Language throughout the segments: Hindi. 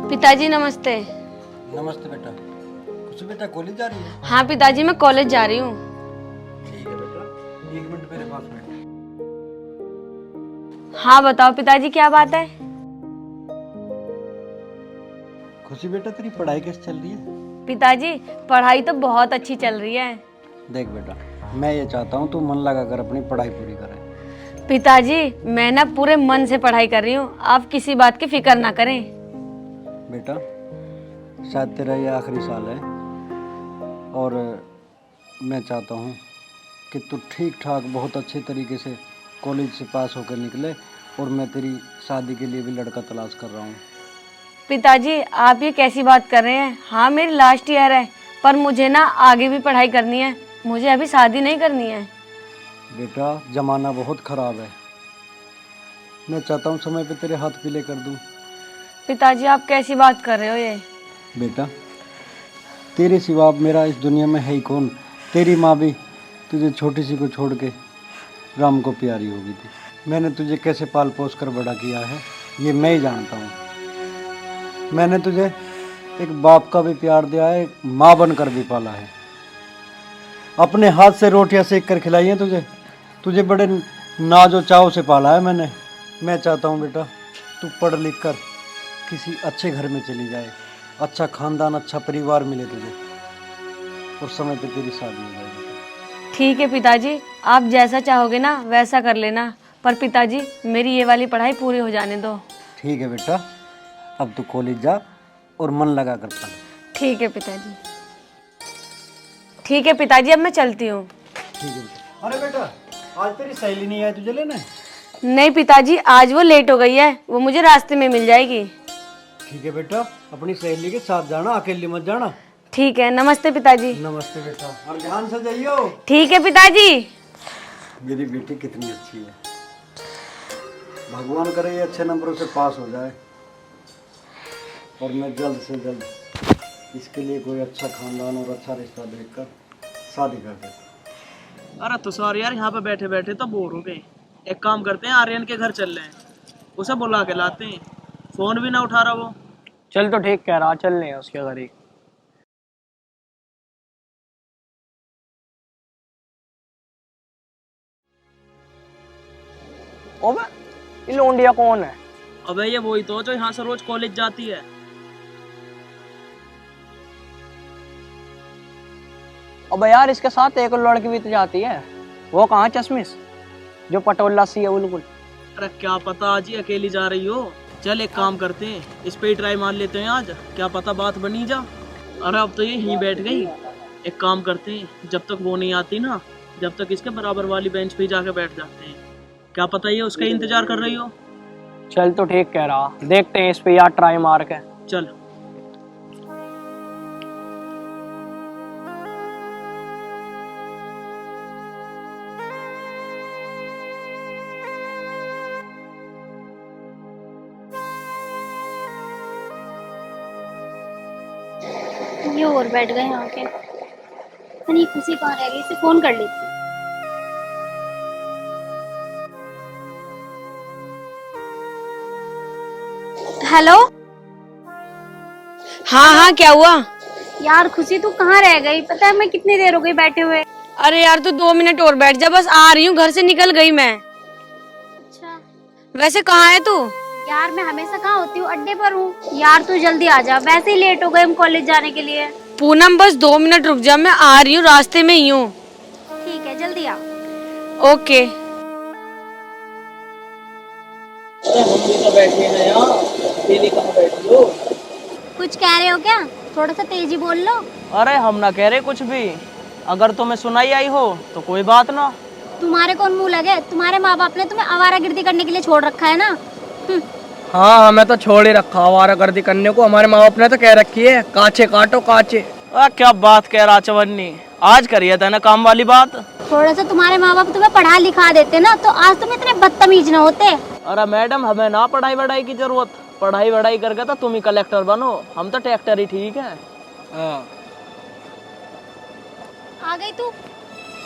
पिताजी नमस्ते। नमस्ते बेटा। कुछ बेटा कॉलेज जा रही है? हाँ पिताजी, मैं कॉलेज जा रही हूँ। ठीक है बेटा, 1 मिनट मेरे पास बैठ। हाँ बताओ पिताजी, क्या बात है? खुशी बेटा, तेरी पढ़ाई कैसे चल रही है? पिताजी पढ़ाई तो बहुत अच्छी चल रही है। देख बेटा, मैं ये चाहता हूँ तू मन लगा कर अपनी पढ़ाई पूरी करे। पिताजी मैं ना पूरे मन से पढ़ाई कर रही हूँ, आप किसी बात की फिक्र ना करें। बेटा शायद तेरा ये आखिरी साल है और मैं चाहता हूँ कि तू ठीक ठाक बहुत अच्छे तरीके से कॉलेज से पास होकर निकले, और मैं तेरी शादी के लिए भी लड़का तलाश कर रहा हूँ। पिताजी आप ये कैसी बात कर रहे हैं? हाँ मेरी लास्ट ईयर है, पर मुझे ना आगे भी पढ़ाई करनी है, मुझे अभी शादी नहीं करनी है। बेटा ज़माना बहुत ख़राब है, मैं चाहता हूँ समय पे तेरे हाथ पीले कर दूँ। पिताजी आप कैसी बात कर रहे हो ये? बेटा तेरे सिवा अब मेरा इस दुनिया में है ही कौन? तेरी माँ भी तुझे छोटी सी को छोड़ के राम को प्यारी हो गई थी। मैंने तुझे कैसे पाल पोस कर बड़ा किया है ये मैं ही जानता हूँ। मैंने तुझे एक बाप का भी प्यार दिया है, माँ बनकर भी पाला है, अपने हाथ से रोटियां सेक कर खिलाई हैं तुझे, तुझे बड़े नाजो चाव से पाला है मैंने। मैं चाहता हूँ बेटा तू पढ़ लिख कर किसी अच्छे घर में चली जाए, अच्छा खानदान अच्छा परिवार मिले तुझे, और समय पे तेरी शादी हो जाएगी। ठीक है पिताजी, आप जैसा चाहोगे ना वैसा कर लेना, पर पिताजी मेरी ये वाली पढ़ाई पूरी हो जाने दो। ठीक है बेटा, अब तू कॉलेज जा और मन लगा कर पढ़। ठीक है पिताजी। ठीक है पिताजी, अब मैं चलती हूँ। ठीक है बेटा। अरे बेटा आज तेरी सहेली नहीं आई तुझे लेने? नहीं पिताजी, आज वो लेट हो गई है, वो मुझे रास्ते में मिल जाएगी। ठीक है बेटा, अपनी सहेली के साथ जाना, अकेली मत जाना। ठीक है, नमस्ते पिताजी। नमस्ते बेटा, और ध्यान से जाइयो। ठीक है पिताजी। मेरी बेटी कितनी अच्छी है, भगवान करे ये अच्छे नंबरों से पास हो जाए, और मैं जल्द से जल्द इसके लिए कोई अच्छा खानदान और अच्छा रिश्ता देखकर शादी कर देता। अरे तुषार यार, यहाँ पे बैठे बैठे तो बोर हो गए। एक काम करते हैं, आर्यन के घर चल रहे हैं, उसे बुला के लाते हैं। फोन भी ना उठा रहा वो। चल तो ठीक कह रहा, चल रहे हैं उसके घर ही। ओबे ये लोंडिया कौन है? अबे ये वही तो जो यहाँ से रोज कॉलेज जाती है। अबे यार इसके साथ एक लड़की भी तो जाती है, वो कहाँ चश्मिश जो पटोला सी है बिल्कुल। अरे क्या पता आज ही अकेली जा रही हो। चल एक काम करते हैं, इस पे ही ट्राई मार लेते हैं आज, क्या पता बात बनी जा। अरे अब तो ये यहीं बैठ गई। एक काम करते हैं, जब तक वो नहीं आती ना, जब तक इसके बराबर वाली बेंच पे ही जाके बैठ जाते हैं, क्या पता ये उसका इंतजार कर रही हो। चल तो ठीक कह रहा, देखते हैं इस पे यार ट्राई मार के। चल। ये और बैठ गए यहाँ के। नहीं खुशी कहाँ रह गई, इसे फोन कर लेती हूँ। हेलो। हाँ हाँ, क्या हुआ? यार खुशी तू कहाँ रह गई, पता है मैं कितनी देर हो गई बैठे हुए। अरे यार तू 2 मिनट और बैठ जा, बस आ रही हूँ, घर से निकल गई मैं। अच्छा। वैसे कहाँ है तू? यार मैं हमेशा कहाँ होती हूँ, अड्डे पर हूँ। यार तू जल्दी आ जा, वैसे ही लेट हो गए हम कॉलेज जाने के लिए। पूनम बस 2 मिनट रुक जा, मैं आ रही हूँ, रास्ते में ही हूँ। ठीक है जल्दी आ। ओके। अरे हम भी तो बैठे हैं यहाँ, अकेली कहाँ बैठी हो? कुछ कह रहे हो क्या? थोड़ा सा तेजी बोल लो। अरे हम ना कह रहे कुछ भी, अगर तुम्हें सुनाई आई हो तो कोई बात ना। तुम्हारे कौन मुंह लगे, तुम्हारे माँ बाप ने तुम्हें आवारागर्दी करने के लिए छोड़ रखा है ना। हाँ हमें तो छोड़ ही रखा आवारागर्दी करने को, हमारे माँ बाप ने तो कह रखी है काचे काटो काचे। क्या बात कह रहा चवन्नी, आज करिए था ना काम वाली बात। थोड़ा सा तुम्हारे माँ बाप तुम्हें पढ़ा लिखा देते ना, तो आज तुम इतने बदतमीज ना होते। अरे मैडम हमें ना पढ़ाई वढ़ाई की जरूरत, पढ़ाई वढ़ाई करके तो तुम ही कलेक्टर बनो, हम तो ट्रैक्टर ही ठीक है। आ गई तू?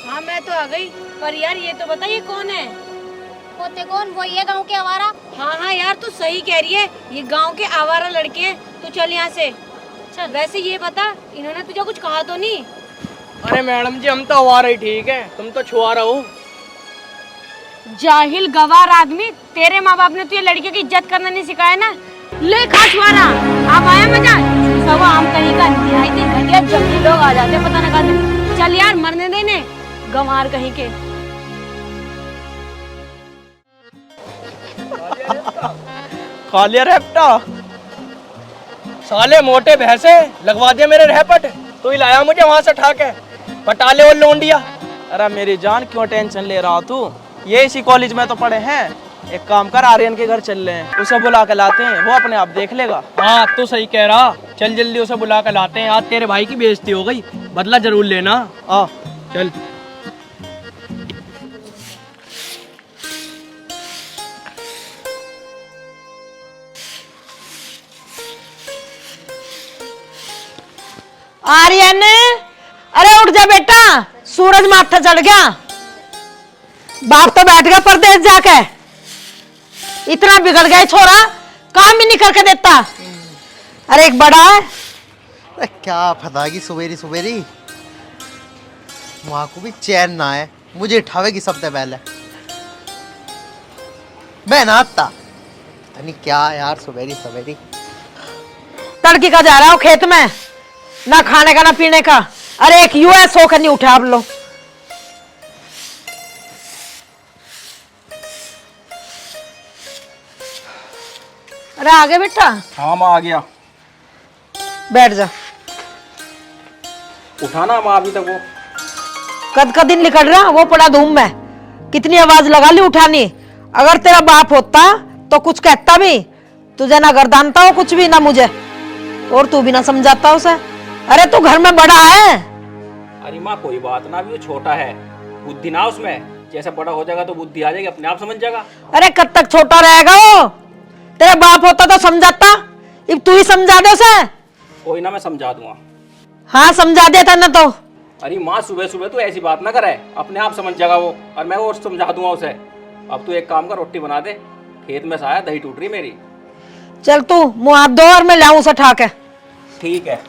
हाँ मैं तो आ गई, पर यार ये तो बता ये कौन है? होते कौन? वो ये गांव के आवारा। हाँ हाँ यार, तू सही कह रही है, ये गांव के आवारा लड़के हैं। तू चल यहाँ से चल। वैसे ये बता, इन्होंने तुझे कुछ कहा तो नहीं? अरे मैडम जी, हम तो आवारा ही ठीक है, तुम तो छुआरा हो। जाहिल गवार आदमी, तेरे माँ बाप ने तुझे लड़कियों की इज्जत करना नहीं सिखाया ना। ले खा छुआरा, आप आया मजा। सब आम कहीं का निहाई थी घटिया, जंगली लोग आ जाते पता न कहाँ। चल यार, मरने देने गंवार कहीं के। खा लिया रेपटा। साले मोटे भैंसे, लगवा दिया मेरे रहपट। तू ही लाया मुझे वहां से उठा के, पटा ले वो लोंडिया। अरे मेरी जान, क्यों टेंशन ले रहा तू? ये इसी कॉलेज में तो पढ़े हैं। एक काम कर, आर्यन के घर चल रहे हैं, उसे बुला के लाते हैं, वो अपने आप देख लेगा। हाँ तू सही कह रहा, चल जल्दी उसे बुला के लाते हैं। आज तेरे भाई की बेइज्जती हो गई, बदला जरूर लेना। आ चल। आर्यन, अरे उठ जा बेटा, सूरज माथा चढ़ गया। बाप तो बैठ गया परदेश जाके। इतना बिगड़ गया छोरा, काम भी नहीं करके देता। अरे एक बड़ा है। अरे क्या फतागी सुबेरी सुबेरी, वहां को भी चैन ना है, मुझे उठावेगी सबसे पहले। मैं नाता पता नहीं क्या यार, सुबेरी सुबेरी। तड़की का जा रहा हूँ खेत में, ना खाने का ना पीने का। अरे एक यू है, सो कर नहीं उठे आप लोग। अरे आगे बेटा। हाँ माँ आ गया। बैठ जा। उठाना माँ, अभी तक वो कद का दिन निकल रहा, वो पड़ा धूम में। कितनी आवाज लगा ली उठानी। अगर तेरा बाप होता तो कुछ कहता भी, तुझे ना गर्दानता हो कुछ भी, ना मुझे, और तू भी ना समझाता उसे। अरे तू घर में बड़ा है। अरे माँ कोई बात ना, अभी वो छोटा है, बुद्धि ना उसमें। जैसे बड़ा हो जाएगा तो बुद्धि आ जाएगी, अपने आप समझ जाएगा। अरे कब तक छोटा रहेगा वो? तेरा बाप होता तो समझाता, अब तू ही समझा दे उसे। कोई ना, मैं समझा दूंगा। हाँ समझा देता ना तो। अरे माँ सुबह सुबह तो ऐसी बात ना करे, अपने आप समझ जाएगा वो, और मैं और समझा दूंगा उसे। अब तू एक काम कर, रोटी बना दे, खेत में से आया, दही टूट रही मेरी। चल तू मुँह हाथ धो और मैं लाऊं उसे उठा के। ठीक है।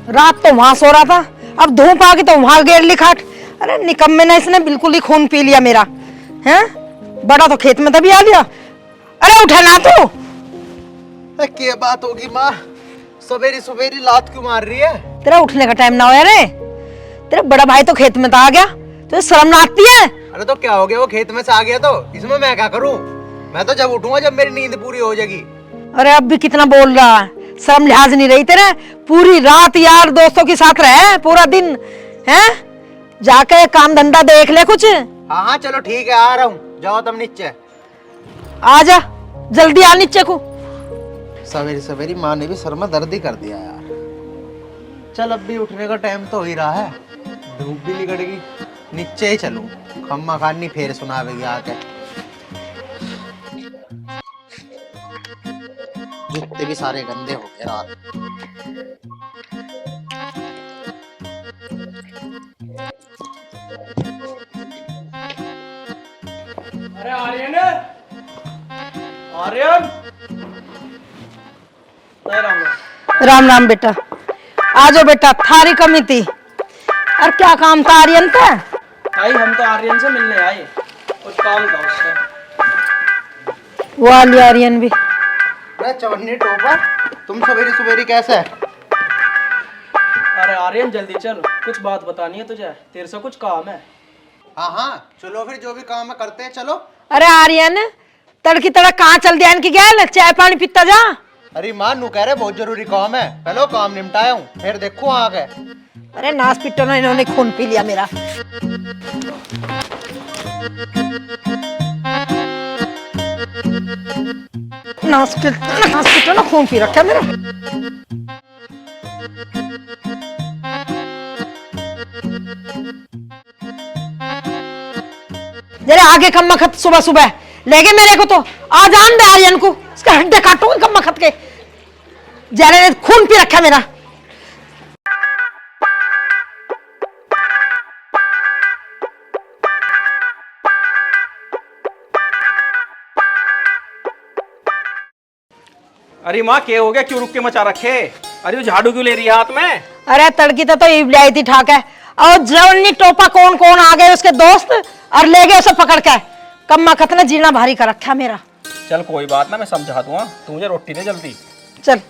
रात तो वहां सो रहा था, अब धूप आ गई तो वहां गेर ली खाट। अरे निकम्मे ने इसने बिल्कुल ही खून पी लिया मेरा। हैं? बड़ा तो खेत में तभी आ लिया। अरे उठा ना तू। अरे क्या बात होगी माँ, सुबेरी सुबेरी लात क्यों मार रही है? तेरा उठने का टाइम ना होया रे। तेरा बड़ा भाई तो खेत में तो आ गया, तुझे शर्म ना आती है? अरे तो क्या हो गया, वो खेत में से आ गया तो इसमें मैं क्या करूँ? मैं तो जब उठूंगा जब मेरी नींद पूरी हो जाएगी। अरे अब भी कितना बोल रहा है, शर्म लिहाज नहीं रही तेरे? पूरी रात यार दोस्तों के साथ रहे, पूरा दिन हैं? जाके काम धंधा देख ले कुछ। हाँ हाँ चलो ठीक है, आ रहा हूँ, जाओ तुम नीचे। आ जा जल्दी, आ नीचे को। सवेरी सवेरी माँ ने भी सर में दर्द ही कर दिया यार। चल अब भी उठने का टाइम तो हो ही रहा है, धूप भी निकलेगी, नीचे ही चलूं, खम्मा खानी फिर सुनावेगी आके। जूते भी सारे गंदे हो गए रात। अरे आर्यन, आर्यन। राम राम बेटा, आ जाओ बेटा, थारी कमी थी। और क्या काम था आर्यन का? भाई हम तो आर्यन से मिलने आए, कुछ काम था उससे। वो आ लिया आर्यन भी। अरे चवन्नी टोपर, तुम सवेरी सवेरी कैसे? अरे आर्यन जल्दी चल, कुछ बात बतानी है तुझे, तेरे से कुछ काम है। हाँ हाँ चलो फिर, जो भी काम है करते हैं, चलो। अरे आर्यन, तड़की तड़क कहाँ चल दिया इनकी गैल? चाय पानी पीता जा। अरे माँ नू कह रहे बहुत जरूरी काम है, पहले काम निपटाया हूँ, फिर देखो आगे। अरे नास पिट्टो ना, इन्होंने खून पी लिया मेरा। नास पिट्टो ना खून पी रखा मेरा। जरे आगे कम्मा खत सुबह सुबह ले गए मेरे को, तो आ जान दे आर्यन को, इसके हड्डे काटूंगी कम्मा खत के। जरे ने खून पी रखा मेरा। अरे माँ क्या हो गया, क्यों रुक के मचा रखे? अरे वो झाड़ू क्यों ले रही है हाथ में? अरे तड़की तो ईब लाई थी ठाक है, और जवनी टोपा कौन कौन आ गए उसके दोस्त और ले गए उसे पकड़ के। कम्मा खत ने जीना भारी कर रखा मेरा। चल कोई बात ना, मैं समझा दूंगा, तू मुझे रोटी दे जल्दी। चल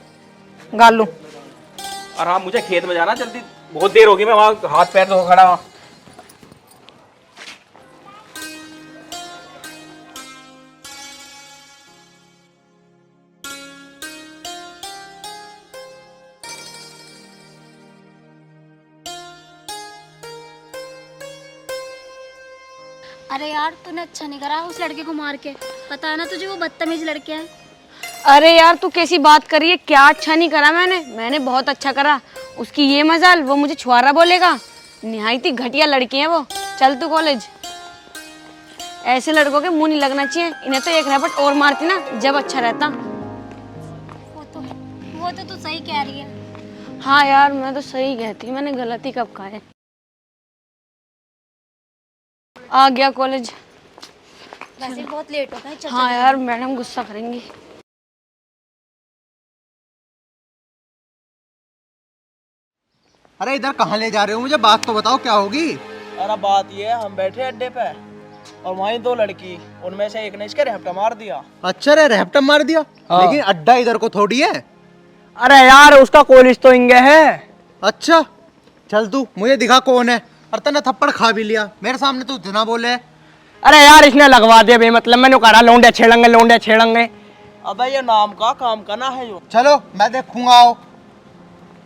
गाल लू। और हाँ मुझे खेत में जाना जल्दी, बहुत देर होगी, मैं वहाँ हाथ पैर धो खड़ा हूँ। अरे यार तूने अच्छा नहीं करा उस लड़के को मार के, पता है ना तुझे वो बदतमीज लड़के हैं। अरे यार तू कैसी बात कर रही है, क्या अच्छा नहीं करा मैंने बहुत अच्छा करा। उसकी ये मजाल, वो मुझे छुआरा बोलेगा। निहायती घटिया लड़की है वो। चल तू कॉलेज। ऐसे लड़कों के मुंह नहीं लगना चाहिए, इन्हें तो एक रैपट और मारती ना जब अच्छा रहता। वो तो तू सही कह रही है। हाँ यार मैं तो सही कहती, मैंने गलती कब कहा है। आ गया कॉलेज। वैसे बहुत लेट हो गया। हाँ यार मैडम गुस्सा करेंगी। अरे इधर कहाँ ले जा रहे हो, मुझे बात तो बताओ क्या होगी। अरे बात ये है, हम बैठे अड्डे पे और वहीं दो लड़की, उनमें से एक ने इसके रैपटा मार दिया। अच्छा रे, रैपटा मार दिया? लेकिन अड्डा इधर को थोड़ी है। अरे यार उसका कॉलेज तो इंगे है। अच्छा चल तू मुझे दिखा कौन है। और तने थप्पड़ खा भी लिया मेरे सामने, तू इतना बोले। अरे यार इसने लगवा दिया बे, मतलब मैंने कहा लौंडे छेड़ेंगे। अबे ये नाम का काम करना है जो। चलो मैं देखूंगा। आओ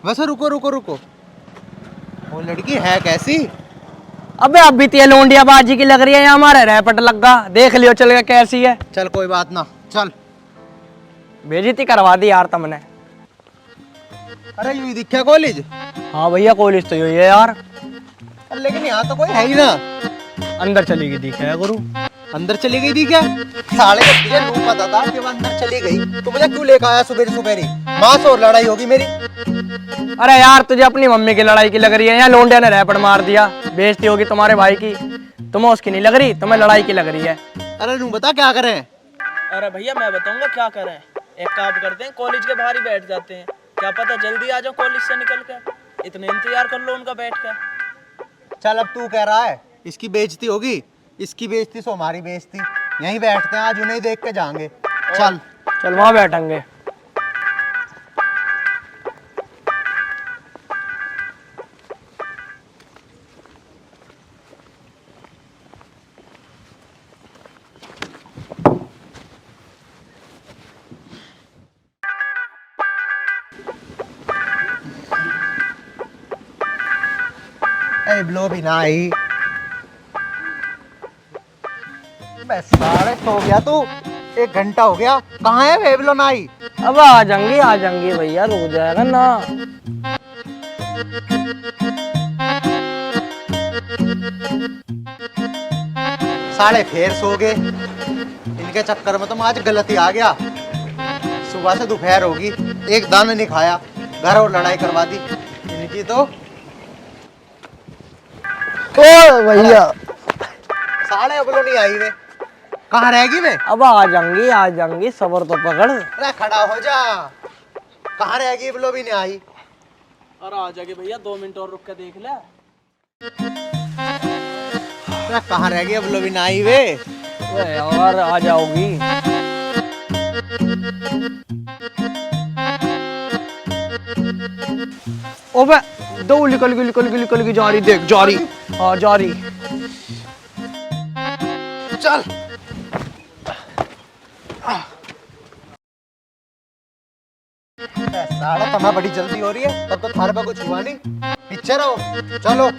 वैसे रुको रुको रुको, वो लड़की है कैसी? अबे अभी तो ये लौंडिया बाजी की लग रही है, हमारे रैपट लगा, देख लियो चल के कैसी है। चल कोई बात ना, चल। बेइज्जती करवा दी यार तुमने। अरे यू दिखा कॉलेज? हाँ भैया कॉलेज तो यही है यार। लेकिन यहाँ तो कोई है ही ना। अंदर चली गई दिखा है गुरु। अंदर चली गई थी क्या? साले को तुझे नहीं पता था कि वो अंदर चली गई, तो मुझे क्यों लेकर आया सुबह सुबह? माँ से और लड़ाई होगी मेरी। अरे यार तुझे अपनी मम्मी की लड़ाई की लग रही है, यहाँ लोंडिया ने रैपट मार दिया, बेइज्जती होगी तुम्हारे भाई की। तुम्हें उसकी नहीं लग रही, तुम्हें लड़ाई की लग रही है। अरे तू बता क्या करें? अरे भैया मैं बताऊंगा क्या करें। एक काम करते हैं, कॉलेज के बाहर ही बैठ जाते हैं, क्या पता जल्दी आ जाओ कॉलेज से निकल के। इतने इंतजार कर लो उनका बैठ कर। चल अब तू कह रहा है इसकी बेइज्जती होगी, इसकी बेइज्जती सो हमारी बेइज्जती। यहीं बैठते हैं आज, उन्हें देख के जाएंगे। चल चल वहां बैठेंगे। बिलो भी ना आई। बस सारे सो गया तू, 1 घंटा हो गया, कहाँ है बेबलो ना आई? अब आ जाएंगे भैया, रुक जाएगा ना। साले फिर सो गए, इनके चक्कर में तो मैं आज गलती आ गया। सुबह से दोपहर होगी, एक दाना नहीं खाया, घर और लड़ाई करवा दी इनकी तो। ओ भैया साले अबलो नहीं आई वे, कहाँ रहेगी वे? अब आ जाएंगी, सबर तो पकड़। अरे खड़ा हो जा, कहाँ रहेगी? अबलो भी नहीं आई। अरे आ जाएगी भैया, 2 मिनट और रुक के देख ले। अरे कहाँ रहेगी? अबलो भी नहीं आई वे। यार आ जाओगी। ओबे दो निकल गई जा रही, देख जा रही। हाँ जा रही। चल साला तुम्हें बड़ी जल्दी हो रही है, तब तो थारे पे कुछ हुआ नहीं, पीछे रहो। चलो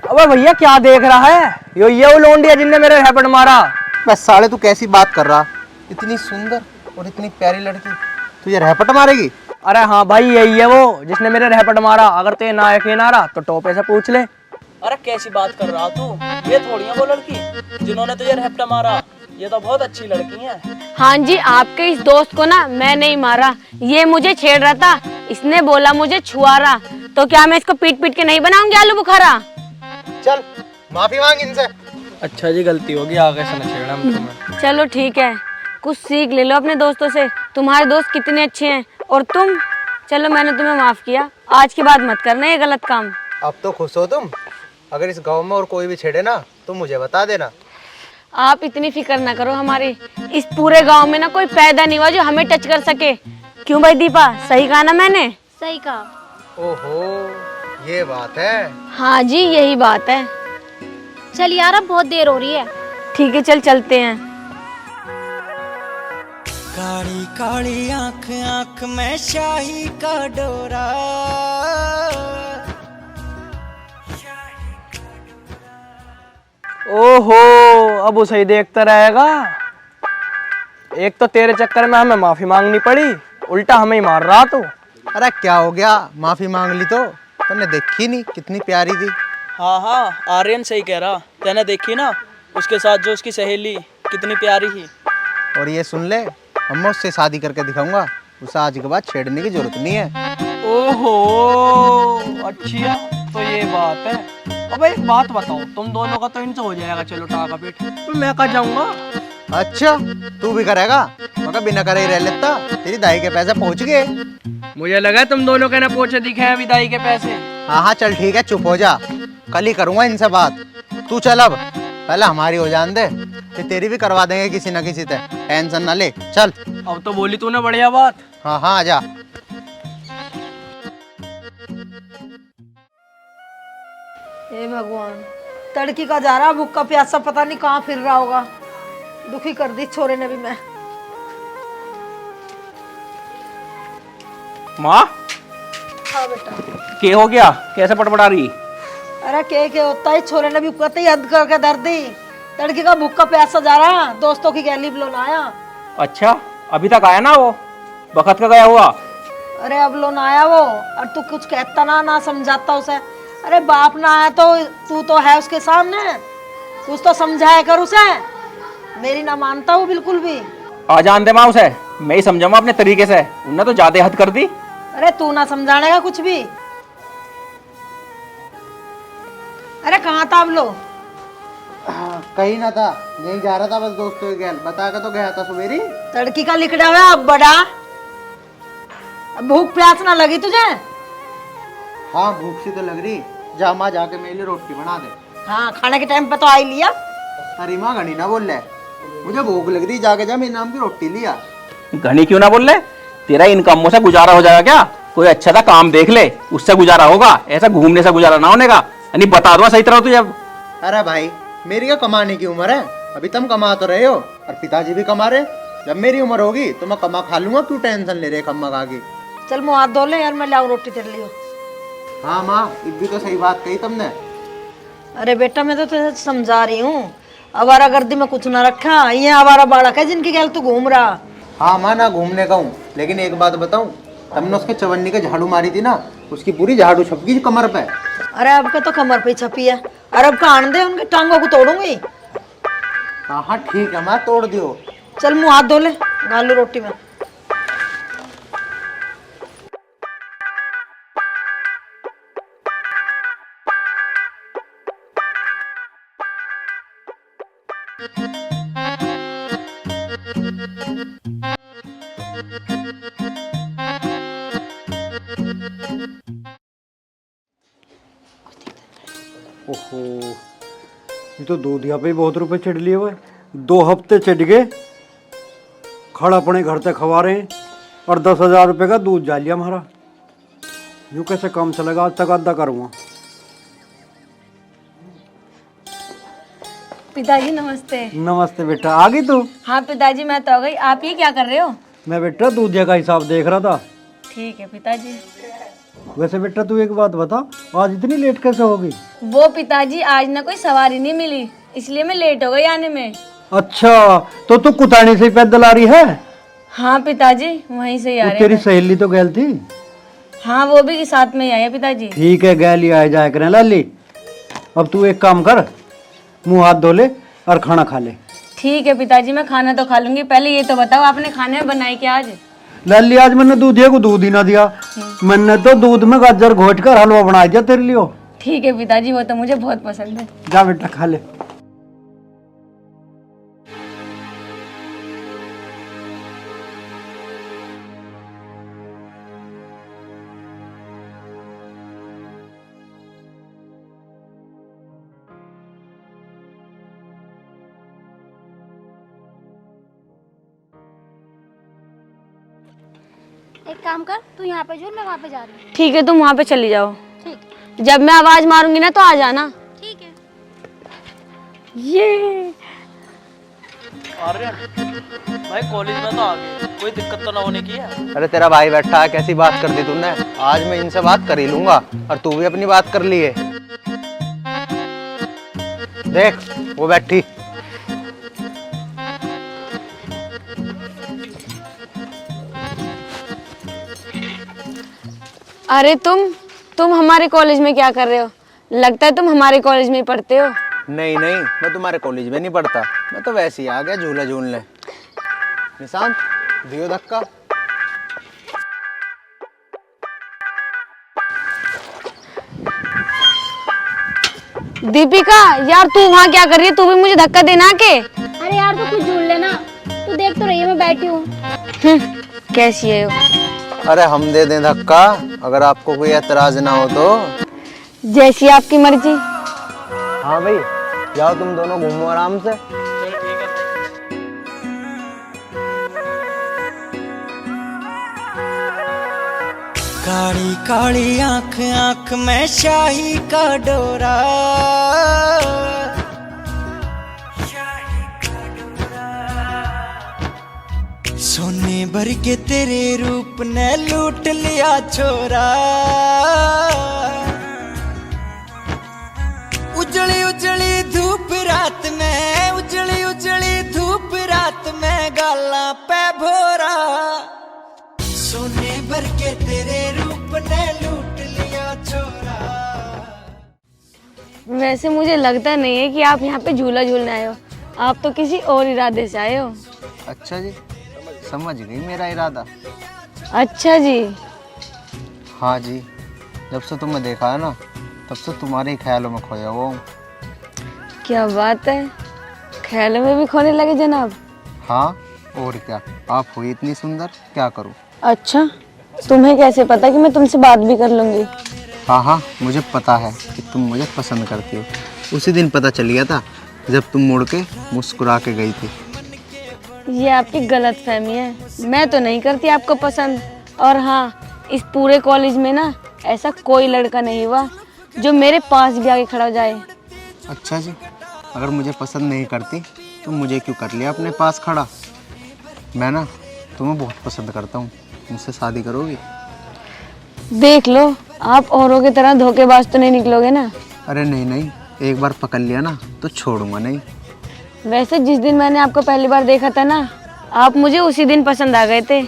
अबे भैया क्या देख रहा है? ये वो लोंडिया जिनने मेरे रैपट मारा। बस साले तू कैसी बात कर रहा? इतनी सुंदर और इतनी प्यारी लड़की तुझे रैपट मारेगी? अरे हाँ भाई, यही है वो जिसने मेरे रैपट मारा। अगर ते ना यकीन आ रहा तो टोपे से पूछ ले। अरे कैसी बात कर रहा तू? ये थोड़ी है वो लड़की जिन्होंने तुझे रैपटा मारा। ये तो बहुत अच्छी लड़की है। हाँ जी, आपके इस दोस्त को ना मैं नहीं मारा, ये मुझे छेड़ रहा था। इसने बोला मुझे छुआ रहा, तो क्या मैं इसको पीट पीट के नहीं बनाऊंगी आलू बुखारा? चल माफी मांग इनसे। अच्छा जी, गलती होगी, आगे से न छेड़ना तुम्हें। चलो ठीक है, कुछ सीख ले लो अपने दोस्तों से। तुम्हारे दोस्त कितने अच्छे हैं और तुम। चलो मैंने तुम्हें माफ किया, आज के बाद मत करना ये गलत काम। अब तो खुश हो तुम? अगर इस गांव में और कोई भी छेड़े ना तो मुझे बता देना। आप इतनी फिक्र ना करो हमारी। इस पूरे गांव में ना कोई पैदा नहीं हुआ जो हमें टच कर सके। क्यों भाई दीपा, सही कहा ना मैंने? सही कहा। ओहो, ये बात है। हाँ जी, यही बात है। चल यार, अब बहुत देर हो रही है। ठीक है, चल चलते हैं। काली काली आंख आंख में शाही का डोरा। ओहो, अब उसे ही देखता रहेगा। एक तो तेरे चक्कर में हमें माफी मांगनी पड़ी, उल्टा हमें ही मार रहा तू। अरे क्या हो गया, माफी मांग ली तो? तुमने देखी नहीं कितनी प्यारी थी? हाँ हाँ, आर्यन सही कह रहा। तेने देखी ना उसके साथ जो उसकी सहेली कितनी प्यारी थी। और ये सुन ले, हम मैं उससे शादी करके दिखाऊंगा। उसे आज के बाद छेड़ने की जरूरत नहीं है। ओहो, अच्छा तो ये बात है। अब एक बात बताओ, तुम दोनों का तो इनसे हो जाएगा, चलो टाका पीठ, तो मैं कहाँ जाऊंगा? अच्छा, तू भी करेगा? मगर बिना करे ही रह लेता, तेरी दाई के पैसे पहुंच गए। मुझे लगा तुम दोनों के ना पोछे दिखे हैं अभी दाई के पैसे। हाँ हाँ चल ठीक है, चुप हो जा, कल ही करूंगा इनसे बात। तू चल, अब पहले हमारी हो जान दे, फिर तेरी भी करवा देंगे किसी न किसी से। टेंशन ना ले, चल। अब तो बोली तूने बढ़िया बात। हाँ हाँ आजा। हे भगवान, तड़की का जा रहा, भूखा प्यासा पता नहीं कहाँ फिर रहा होगा। दुखी कर दी छोरे ने भी। मैं माँ, हाँ बेटा। क्या हो गया? कैसे पटपटा रही? अरे के होता है, छोरे ने भी कतई हद करके दर दी। तड़की का भूखा प्यासा जा रहा, दोस्तों की गैली बुलाना आया। अच्छा, अभी तक आया ना वो? वक्त का गया हुआ? अरे अब लोन आया वो, और तू कुछ कहता ना समझाता उसे। अरे बाप ना आया तो तू तो है उसके सामने, कुछ तो समझाया कर उसे। मेरी ना मानता हूँ बिल्कुल भी। आ जान दे माँ उसे, मैं ही समझाऊंगा अपने तरीके से। उन्होंने तो ज्यादा हद कर दी। अरे तू ना समझाने का कुछ भी। अरे कहाँ था अब लो? कहीं ना था, यहीं जा रहा था बस दोस्तों के गैल। बता के तो गया था सवेरी। तड़की का लिखड़ा हुआ अब बड़ा। अब भूख प्यास ना लगी तुझे? हाँ भूख सी तो लग रही। जा माँ, जाके मेरे लिए रोटी बना दे। हाँ, खाने के टाइम पे तो आ ही लिया। अरे माँ घनी ना बोल ले, मुझे भूख लग रही। जाके जा मेरे नाम की रोटी लिया। घनी क्यों ना बोल ले? तेरा इन कामों से गुजारा हो जाएगा क्या? कोई अच्छा सा काम देख ले, उससे गुजारा होगा। ऐसा घूमने से गुजारा ना होने का। नहीं बता दूंगा सही तरह तुझे। अरे भाई, मेरी क्या कमाने की उम्र है? अभी तुम कमा तो रहे हो और पिताजी भी कमा रहे। जब मेरी उम्र होगी तो मैं कमा खा लूंगा। क्यों टेंशन ले रहे खम्मा खा के? चल मुँह हाथ धो ले यार, मैं लाऊं रोटी तेरे लिए। हाँ माँ, इस भी तो सही बात कही तुमने। अरे बेटा, मैं तो तुझे समझा रही हूँ, आवारा गर्दी में कुछ ना रखा। ये आवारा बालक है जिनकी गैल तू घूम रहा। हाँ माँ, ना घूमने का हूँ, लेकिन एक बात बताऊँ, तुमने उसके चवन्नी के झाड़ू मारी थी ना, उसकी पूरी झाड़ू छप गई कमर पे। अरे अब के तो कमर पे छपी है। अरे अब कान दे, उनकी टांगों को तोड़ूंगी। हाँ हाँ ठीक है माँ, तोड़ दियो। चल मुँह हाथ धो ले, गालू रोटी में। ओहो, ये तो दूध यहाँ पे बहुत रुपए चढ़ लिए हुए। 2 हफ्ते चढ़ गए, खड़ा अपने घर तक खवा रहे हैं और 10,000 रुपये का दूध जा लिया हमारा। यूँ कैसे काम चलेगा? आज तक आधा करूँगा। पिताजी नमस्ते। नमस्ते बेटा, आ गई तू? हाँ पिताजी, मैं तो आ गई। आप ये क्या कर रहे हो? मैं बेटा दूधिया का हिसाब देख रहा था। ठीक है पिताजी। वैसे बेटा तू एक बात बता, आज इतनी लेट कैसे हो गई? वो पिताजी आज ना कोई सवारी नहीं मिली, इसलिए मैं लेट हो गई आने में। अच्छा, तो तू कुतानी से ही पैदल आ रही है? हाँ पिताजी, वहीं से ही आ वो रहे तेरी हैं। सहेली तो गैल थी। हाँ वो भी साथ में ही आए हैं पिताजी। ठीक है, गैल ही आए जाए करें लाली। अब तू एक काम कर, मुंह हाथ धो ले और खाना खा ले। ठीक है पिताजी, मैं खाना तो खा लूंगी, पहले ये तो बताओ आपने खाने में बनाई क्या आज? लाली आज मैंने दूधिया को दूध ही ना दिया, मैंने तो दूध में गाजर घोट कर हलवा बना दिया तेरे लिए। ठीक है पिताजी, वो तो मुझे बहुत पसंद है। जा बेटा खा ले। एक काम कर, तू यहाँ पे झूल, मैं वहाँ पे जा रही हूँ। ठीक है, तुम वहाँ पे चली जाओ। ठीक जब मैं आवाज मारूंगी ना तो आ जाना। ठीक है। ये आर्यन भाई कॉलेज में तो आ गए, कोई दिक्कत तो ना होने की है? अरे तेरा भाई बैठा है, कैसी बात कर दी तूने? आज मैं इनसे बात कर ही लूंगा और तू भी अपनी बात कर लिए। देख वो बैठी। अरे तुम हमारे कॉलेज में क्या कर रहे हो? लगता है तुम हमारे कॉलेज में ही पढ़ते हो। नहीं नहीं, मैं तुम्हारे कॉलेज में नहीं पढ़ता, मैं तो वैसे ही आ गया झूला झूलने। निशांत दियो धक्का। दीपिका यार, तू वहाँ क्या कर रही है? तू भी मुझे धक्का देना के। अरे यार तू कुछ झूल लेना, तू देख तो रही है मैं बैठी हूँ। कैसी है वो? अरे हम दे दें धक्का, अगर आपको कोई एतराज ना हो तो। जैसी आपकी मर्जी। हाँ भाई, जाओ तुम दोनों घूमो आराम से। काली काली आंख आंख में शाही का डोरा, सोने भर के तेरे रूप ने लूट लिया छोरा। उजली उजली धूप रात में, उजली उजली धूप रात में गाला पे भोरा, सोने भर के तेरे रूप ने लूट लिया छोरा। वैसे मुझे लगता नहीं है कि आप यहाँ पे झूला झूलने आए हो, आप तो किसी और इरादे से आए हो। अच्छा जी, समझ गई मेरा इरादा। अच्छा जी। हाँ जी, जब से तुम्हें देखा है ना, तब से तुम्हारे ही ख्यालों में खोया हुआ हूँ। क्या बात है, ख्यालों में भी खोने लगे जनाब? हाँ और क्या, आप हुई इतनी सुंदर, क्या करूँ। अच्छा, तुम्हें कैसे पता कि मैं तुमसे बात भी कर लूंगी? हाँ हाँ, मुझे पता है कि तुम मुझे पसंद करती हो। उसी दिन पता चल गया था जब तुम मुड़ के मुस्कुरा के गई थी। ये आपकी गलत फहमी है, मैं तो नहीं करती आपको पसंद। और हाँ, इस पूरे कॉलेज में ना ऐसा कोई लड़का नहीं हुआ जो मेरे पास भी आके खड़ा हो जाए। अच्छा जी, अगर मुझे पसंद नहीं करती तो मुझे क्यों कर लिया अपने पास खड़ा? मैं ना तुम्हें बहुत पसंद करता हूँ, मुझसे शादी करोगी? देख लो, आप औरों की तरह धोखेबाज तो नहीं निकलोगे ना? अरे नहीं नहीं, एक बार पकड़ लिया ना तो छोड़ूंगा नहीं। वैसे जिस दिन मैंने आपको पहली बार देखा था ना, आप मुझे उसी दिन पसंद आ गए थे।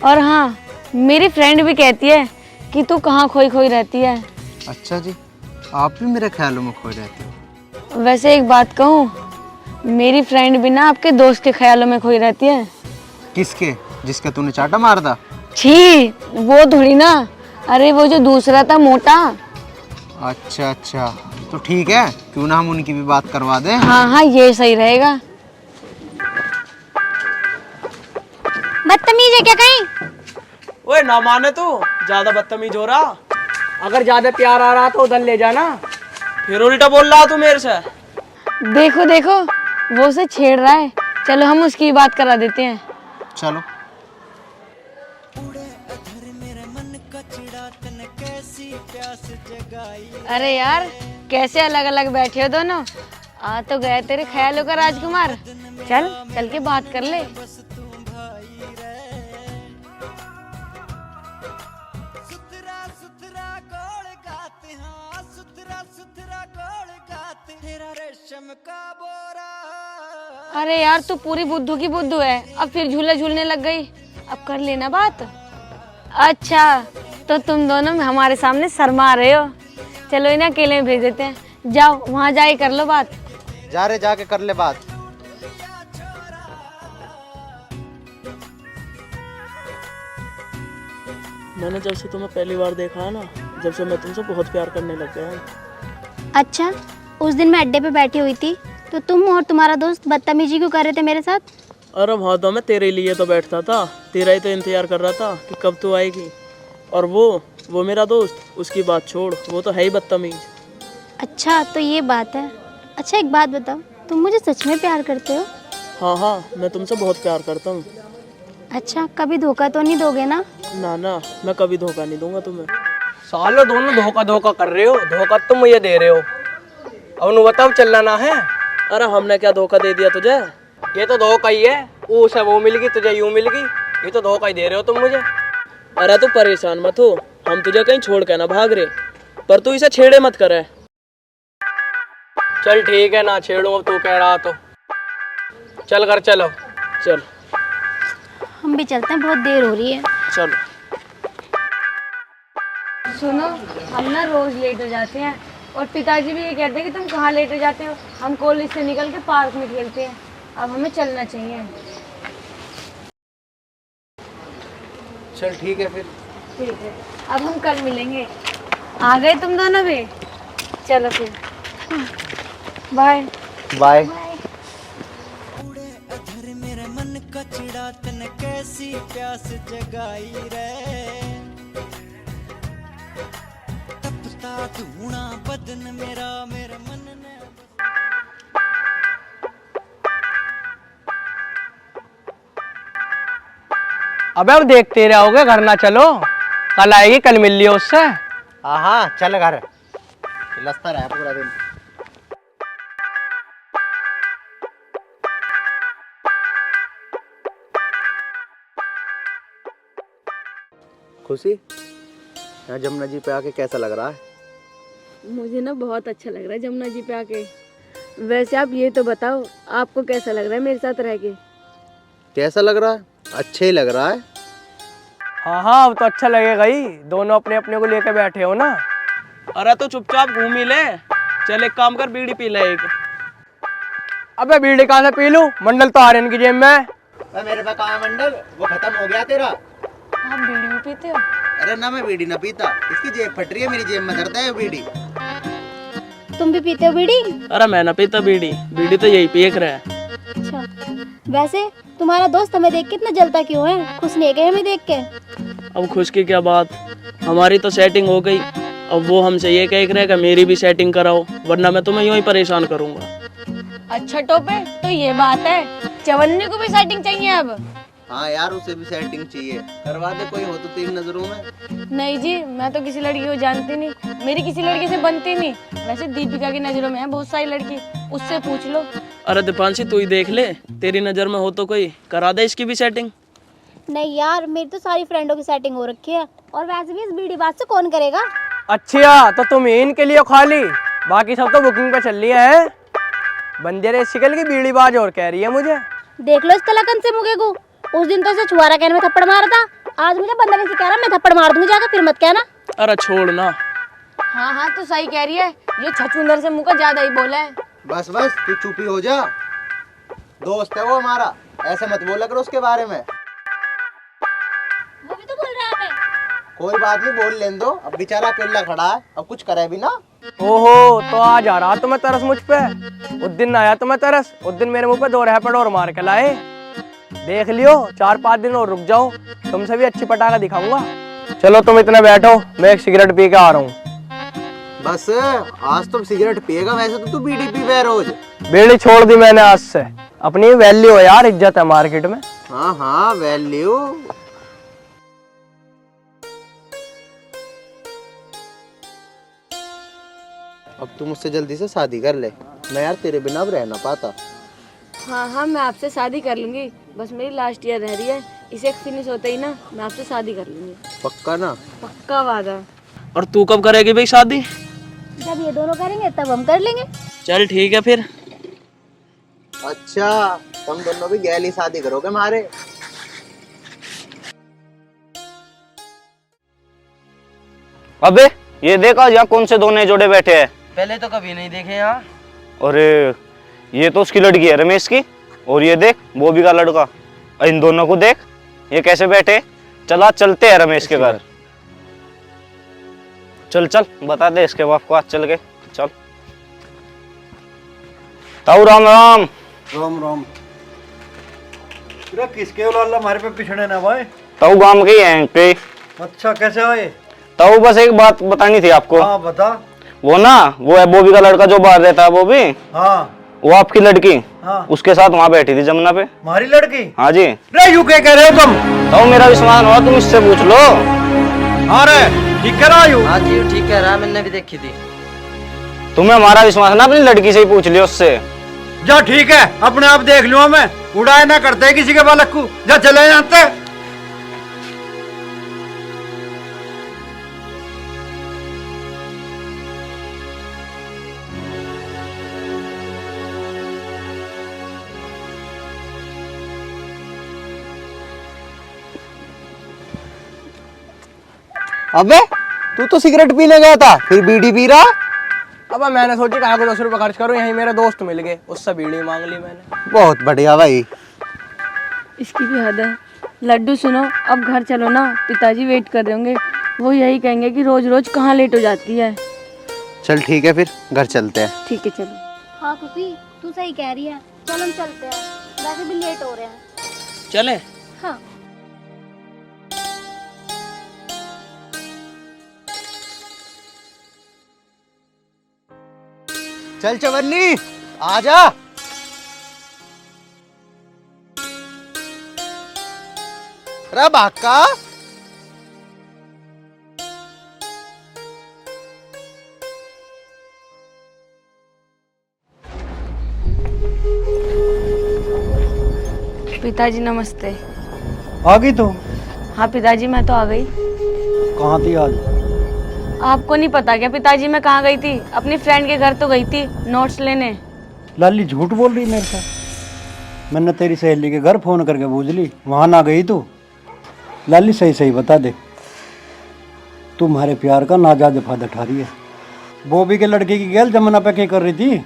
और हाँ, मेरी फ्रेंड भी कहती है कि तू कहाँ खोई खोई रहती है। अच्छा जी, आप भी मेरे ख्यालों में खोए रहते हो। वैसे एक बात कहूँ, मेरी फ्रेंड भी ना आपके दोस्त के ख्यालों में खोई रहती है। किसके? जिसका तूने चाटा मार था? छी, वो थोड़ी ना, अरे वो जो दूसरा था मोटा। अच्छा अच्छा, तो ठीक है, क्यों ना हम उनकी भी बात करवा दें। हाँ हाँ, ये सही रहेगा। बदतमीज है क्या कहीं? ओए ना माने तू, ज्यादा बदतमीज हो रहा। अगर ज्यादा प्यार आ रहा तो उधर ले जाना, फिर उल्टा बोल रहा तू मेरे से। देखो देखो, वो उसे छेड़ रहा है, चलो हम उसकी बात करा देते हैं। चलो। अरे यार, कैसे अलग अलग बैठे हो दोनों? आ तो गए तेरे ख्यालों का राजकुमार। चल चल के बात कर ले। सुथरा गोल गात तेरा रेशम का बोरा। अरे यार तू पूरी बुद्धू की बुद्धू है, अब फिर झूले झूलने लग गई। अब कर लेना बात। अच्छा तो तुम दोनों में हमारे सामने शर्मा रहे हो। चलो इन्हें अकेले में भेज देते हैं, जाओ वहां जाके कर लो बात। जा रे, जाके कर ले बात। मैंने जब से तुम्हें पहली बार देखा है ना, जब से मैं तुमसे बहुत प्यार करने लग गया हूँ। अच्छा, उस दिन मैं अड्डे पे बैठी हुई थी तो तुम और तुम्हारा दोस्त बदतमीजी क्यों कर रहे थे मेरे साथ? अरे हाँ, तो मैं तेरे लिए तो बैठता था, तेरा ही तो इंतजार कर रहा था कि कब तू आएगी। और वो मेरा दोस्त, उसकी बात छोड़, वो तो है ही बदतमीज। अच्छा तो ये बात है। अच्छा एक बात बताओ, तुम मुझे सच में प्यार करते हो? हाँ, मैं तुमसे बहुत प्यार करता हूँ। अच्छा कभी धोखा तो नहीं दोगे ना? ना, मैं कभी धोखा नहीं दूंगा तुम्हें। सालों दोनों धोखा कर रहे हो, धोखा तुम मुझे दे रहे हो। अब नु बताओ चलना ना है? अरे हमने क्या धोखा दे दिया तुझे? ये तो धोखा ही है, उसे वो मिल गई तुझे यूं मिल गई, ये तो धोखा ही दे रहे हो तुम मुझे। अरे तू परेशान मत हो, हम तुझे कहीं छोड़ के ना भाग रहे, पर तू इसे छेड़े मत करे। चल ठीक है, ना छेड़ू अब तू कह रहा तो। चल कर चलो। चल हम भी चलते हैं, बहुत देर हो रही है। चलो। सुनो, हम ना रोज लेट हो जाते हैं और पिताजी भी ये कहते हैं कि तुम कहाँ लेट हो जाते हो। हम कॉलेज से निकल के पार्क में खेलते हैं, अब हमें चलना चाहिए। चल ठीक है फिर। ठीक है, अब हम कल मिलेंगे। आ गए तुम दोनों भी? चलो फिर, बाय बाय। उड़े अधर मेरे मन का चिड़ा तने कैसी प्यास जगाई रे। तपता धूना बदन मेरा मेरे मन ने। अबे अब देखते रहोगे, घर ना चलो, कल आएगी, कल मिल लियो उससे। हाँ चल घर, लसता रहा पूरा दिन। खुशी, यहाँ जमुना जी पे आके कैसा लग रहा है? मुझे ना बहुत अच्छा लग रहा है जमुना जी पे आके। वैसे आप ये तो बताओ, आपको कैसा लग रहा है मेरे साथ रह के? कैसा लग रहा है? अच्छा ही लग रहा है। हाँ अब तो अच्छा लगेगा ही, दोनों अपने अपने को लेके बैठे हो ना। अरे तो चुपचाप घूम ही ले। चल एक काम कर, बीड़ी पी ले एक। अबे बीड़ी कहाँ से पी लूं? मंडल तो आर्यन की जेब में है। मेरे पास कहाँ मंडल, वो खत्म हो गया तेरा। आप बीड़ी भी पीते हो? अरे ना, मैं बीड़ी ना पीता, इसकी जेब फट रही है, मेरी जेब में दर्द है बीड़ी। तुम भी पीते हो बीड़ी? अरे मैं ना पीता बीड़ी, बीड़ी तो यही पी रहा है। अच्छा, वैसे तुम्हारा दोस्त हमें देख के इतना जलता क्यों है? खुश नहीं है हमें देख के? अब खुश की क्या बात, हमारी तो सेटिंग हो गई, अब वो हमसे ये कह रहे कि मेरी भी सेटिंग कराओ, वरना मैं तुम्हें यूं ही परेशान करूंगा। अच्छा टोपे, तो ये बात है, चवन्नी को भी सेटिंग चाहिए अब? हाँ यार, उसे भी सेटिंग चाहिए, करवा दे कोई हो तो तेरी नजरों में। नहीं जी, मैं तो किसी लड़की को जानती नहीं, मेरी किसी लड़की से बनती नहीं। वैसे दीपिका की नजरों में है बहुत सारी लड़की, उससे पूछ लो। अरे दीपांशी तू ही देख ले, तेरी नजर में हो तो कोई करा दे इसकी भी सेटिंग। नहीं यार, मेरी तो सारी फ्रेंडों की सेटिंग हो रखी है, और वैसे भी इस बीड़ी बात से कौन करेगा? अच्छा तो तुम ही इनके लिए खाली, बाकी सब तो बुकिंग पे चल रही है। बंदे शिकल की बीड़ी बाज और कह रही है मुझे। देख लो इस तलकन से मुझे को, उस दिन तो इसे छुआरा कहने में थप्पड़ मारा था, आज मुझे बंदर से कह रहा मैं थप्पड़ मार दूंगी जाकर, फिर मत कहना। अरे छोड़ ना। हाँ तो सही कह रही है, ये छछूंदर से मुँह का ज्यादा ही बोला है। बस तू चुप ही हो जा, दोस्त है वो हमारा, ऐसे मत बोला करो उसके बारे में। वो भी तो बोल रहा है। कोई बात नहीं, बोल लेने दो, अब बेचारा अकेला खड़ा है, अब कुछ करे भी ना। ओहो, तो आज आ रहा तुम्हें तरस मुझ पे? उस दिन आया तुम्हें तरस, उस दिन मेरे मुंह पे 2 रहपड़ और मार के लाए। देख लियो, 4-5 दिन और रुक जाओ, तुमसे भी अच्छी पटाखा दिखाऊंगा। चलो तुम इतना बैठो, मैं एक सिगरेट पी के आ रहा हूँ। बस आज तुम सिगरेट पिएगा, वैसे तो तू बीड़ी पी रहा है रोज। बीड़ी छोड़ दी मैंने आज से, अपनी वैल्यू है यार, इज्जत है मार्केट में। हाँ वैल्यू। अब तू मुझसे जल्दी से शादी कर ले, मैं यार तेरे बिना अब रह ना पाता। हाँ मैं आपसे शादी कर लूंगी, बस मेरी लास्ट ईयर रह रही है, इसे फिनिश होते ही ना मैं आपसे शादी कर लूंगी। पक्का ना? पक्का वादा। और तू कब करेगी भाई शादी? जब ये दोनों करेंगे तब हम कर लेंगे। चल ठीक है फिर। अच्छा, तुम दोनों भी गैली शादी करोगे हमारे? अबे ये देखा यहाँ कौन से दो नए जोड़े बैठे हैं? पहले तो कभी नहीं देखे यहाँ। अरे ये तो उसकी लड़की है रमेश की, और ये देख बॉबी का लड़का। और इन दोनों को देख ये कैसे बैठे। चला चलते हैं रमेश के घर। चल चल बता दे इसके बाप को आज चल के। चल ताऊ राम राम। राम राम। किसके औलाद हमारे पे पिछड़े ना भाई? ताऊ गांव के ही हैं पे। अच्छा, कैसे आए? ताऊ बस एक बात बतानी थी आपको। हाँ बता। वो ना वो है बॉबी का लड़का जो बाहर रहता है बॉबी। हाँ। वो आपकी लड़की। हाँ। उसके साथ वहाँ बैठी थी जमुना पे। हमारी लड़की? हाँ जी। रे यू क्या कह रहे हो तुम? ताऊ मेरा विश्वास हुआ तुम इससे पूछ लो। हाँ रे ठीक कह रहा हूँ। हाँ जी ठीक कह रहा है, मैंने भी देखी थी। तुम्हें हमारा विश्वास ना अपनी लड़की से ही पूछ लियो उससे। जा ठीक है, अपने आप देख लूँ मैं, उड़ाए ना करते किसी के बालक को। जा चले जाते। अबे तू तो सिगरेट पीने गया था, फिर बीड़ी पी रहा? अब मैंने सोची कहा को 10 रुपए खर्च करूं, यहीं मेरे दोस्त मिल गए, उससे बीड़ी मांग ली मैंने। बहुत बढ़िया भाई। इसकी भी हद है। लड्डू सुनो, अब घर चलो ना, पिताजी वेट कर रहे होंगे। वो यही कहेंगे कि रोज रोज कहाँ लेट हो जाती है। चल ठीक है फिर घर चलते हैं। ठीक है चलो। हाँ खुशी, तू सही कह रही है, चल हम चलते हैं, वैसे भी लेट हो रहे हैं। चले। हाँ। चल चवन्नी आजा। अरे बाका पिताजी नमस्ते। आ गई तू? हाँ पिताजी मैं तो आ गई। कहाँ थी आज? आपको नहीं पता क्या पिताजी मैं कहाँ गई थी? अपनी फ्रेंड के घर तो गई थी नोट्स लेने। लाली झूठ बोल रही मेरे साथ। मैंने तेरी सहेली के घर फोन करके पूछ ली, वहाँ ना गई तू? लाली सही सही बता दे, तुम्हारे प्यार का नाजायज फायदा उठा रही है। बॉबी के लड़के की गैल जमुना पे क्या कर रही थी?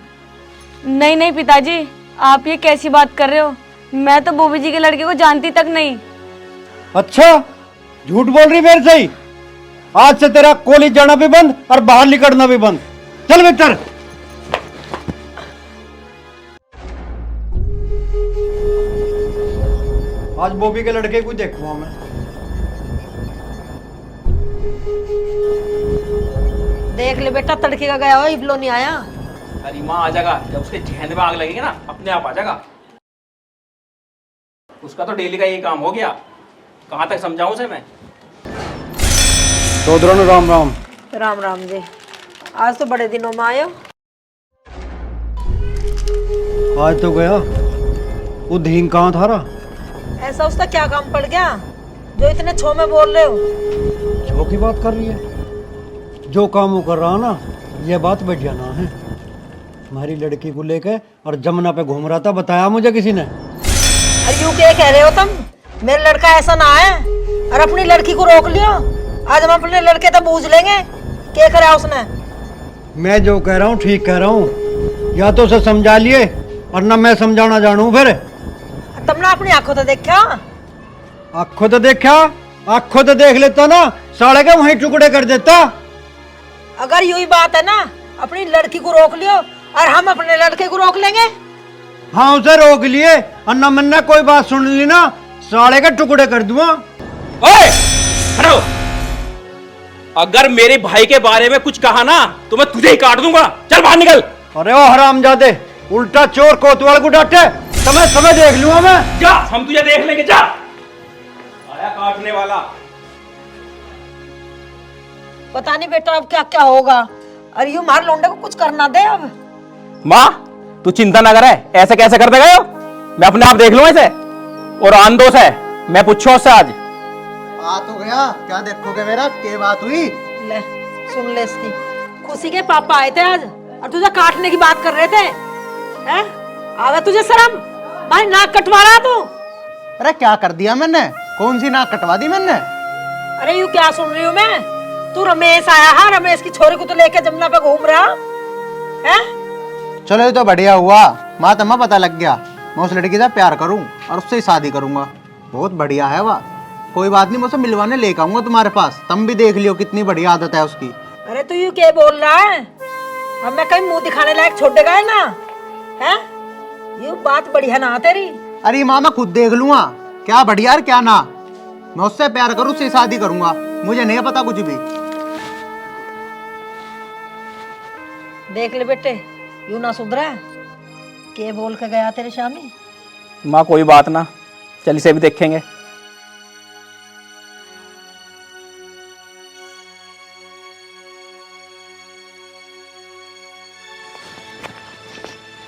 नहीं नहीं पिताजी, आप ये कैसी बात कर रहे हो? मैं तो बॉबी जी के लड़के को जानती तक नहीं। अच्छा, झूठ बोल रही मेरे से ही? आज से तेरा कॉलेज जाना भी बंद और बाहर निकलना भी बंद। चल भीतर। आज बॉबी के लड़के को देखूंगा मैं। देख ले बेटा, तड़के का गया हो, इबलो नहीं आया। अरे माँ आ जाएगा, जब उसके जहन में आग लगेगी ना अपने आप आ जाएगा। उसका तो डेली का यही काम हो गया। कहाँ तक समझाऊं उसे मैं? तो दोनों राम राम। राम राम जी, आज तो बड़े दिनों में आए हो। आज तो गया, वो धींग कहाँ था रहा? ऐसा उसका क्या काम पड़ गया जो इतने छो में बोल रहे हो? छो की बात कर रही है? जो काम वो कर रहा ना, ये बात बढ़िया ना है। हमारी लड़की को लेके और जमुना पे घूम रहा था, बताया मुझे किसी ने। अरे यूं क्या कह रहे हो तुम? मेरा लड़का ऐसा ना है, और अपनी लड़की को रोक लियो। आज हम अपने लड़के तो पूछ लेंगे क्या करा उसने। मैं जो कह रहा हूँ ठीक कह रहा हूँ, या तो उसे समझा लिए और ना मैं समझाना जानू। फिर तुमने अपनी आंखों तो देखा? आंखों तो देखा, आंखों तो देख लेता ना, साले के वहीं टुकड़े कर देता। अगर यही बात है ना, अपनी लड़की को रोक लियो और हम अपने लड़के को रोक लेंगे। हाँ उसे रोक लिए और न मैंने कोई बात सुन ली ना, साले के टुकड़े कर दूंगा। ओए, हटो। अगर मेरे भाई के बारे में कुछ कहा ना तो मैं तुझे ही काट दूंगा। चल बाहर निकल। अरे ओ हरामजादे, उल्टा चोर कोतवाल को डांटे। समय देख लूंगा मैं। जा, हम तुझे देख लेंगे। जा, आया काटने वाला। पता नहीं बेटा अब क्या क्या होगा। अरे यू मार लोंडे को कुछ करना दे अब। माँ तू चिंता ना करे, ऐसे कैसे कर देगा? मैं अपने आप देख लूंगा इसे। और आंदोस है, मैं पूछूं उससे आज। आ तो गया, क्या देखोगे मेरा? क्या बात हुई? ले सुन ले इसकी, खुशी के पापा आए थे आज और तुझे काटने की बात कर रहे थे। हैं? आवे तुझे शर्म? भाई नाक कटवा रहा तू। अरे क्या कर दिया मैंने? कौन सी नाक कटवा दी मैंने? अरे यू क्या सुन रही हूँ मैं? तू रमेश आया है, रमेश की छोरी को तो लेके जमुना पे घूम रहा है। चलो ये तो बढ़िया हुआ, माँ तम्मा पता लग गया। मैं उस लड़की से प्यार करूं और उससे ही शादी करूंगा। बहुत बढ़िया है वह। कोई बात नहीं, मैं उसे मिलवाने लेकर आऊंगा तुम्हारे पास, तुम भी देख लियो कितनी बढ़िया आदत है उसकी। अरे तू यू क्या बोल रहा है? अब मैं कहीं मुंह दिखाने लायक छोड़ देगा ना? हैं? ये बात बढ़िया ना तेरी। अरे माँ मैं खुद देख लूंगा क्या बढ़िया और क्या ना। मैं उससे प्यार करूं, उससे शादी करूंगा, मुझे नहीं पता कुछ भी। देख ले बेटे, यू ना सुधरा के बोल के गया तेरे शामी। माँ कोई बात ना, चल इसे भी देखेंगे।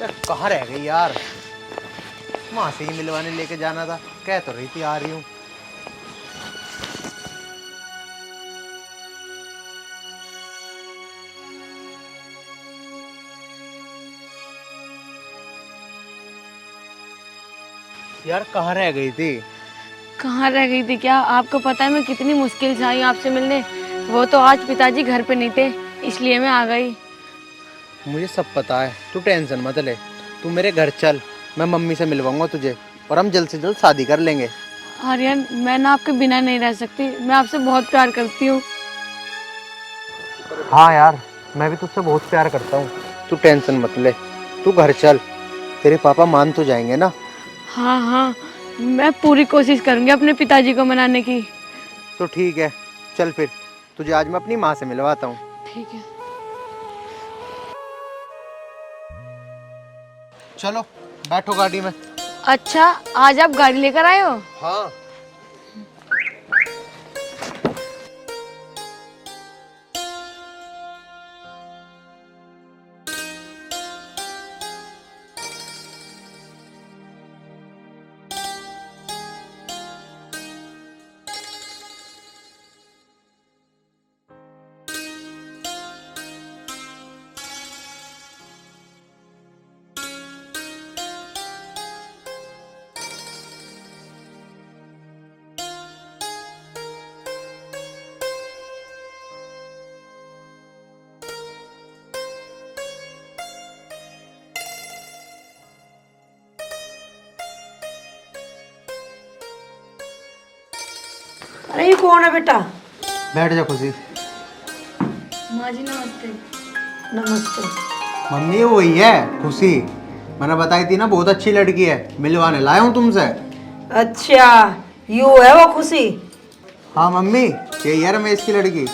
यार कहाँ रह गई यार? माँ से ही मिलवाने लेके जाना था, कह तो रही थी आ रही हूँ। यार कहाँ रह गई थी? कहाँ रह गई थी क्या? आपको पता है मैं कितनी मुश्किल से आई आपसे मिलने। वो तो आज पिताजी घर पे नहीं थे, इसलिए मैं आ गई। मुझे सब पता है, तू टेंशन मत ले। तू मेरे घर चल, मैं मम्मी से मिलवाऊंगा तुझे और हम जल्द से जल्द शादी कर लेंगे। आर्यन, मैं ना आपके बिना नहीं रह सकती, मैं आपसे बहुत प्यार करती हूँ। हाँ यार, मैं भी तुझसे बहुत प्यार करता हूँ। तू टेंशन मत ले, तू घर चल, तेरे पापा मान तो जाएंगे ना? हाँ हाँ, मैं पूरी कोशिश करूँगी अपने पिताजी को मनाने की। तो ठीक है, चल फिर तुझे आज मैं अपनी माँ से मिलवाता हूँ। ठीक है। चलो बैठो गाड़ी में। अच्छा, आज आप गाड़ी लेकर आए हो? हाँ। अरे ये कौन है बेटा? बैठ जा खुशी। माँ जी नमस्ते। नमस्ते। मम्मी वही है खुशी, मैंने बताई थी ना, बहुत अच्छी लड़की है, मिलवाने लाया हूँ तुमसे। अच्छा, यू है वो खुशी? हाँ मम्मी, यही है रमेश की लड़की,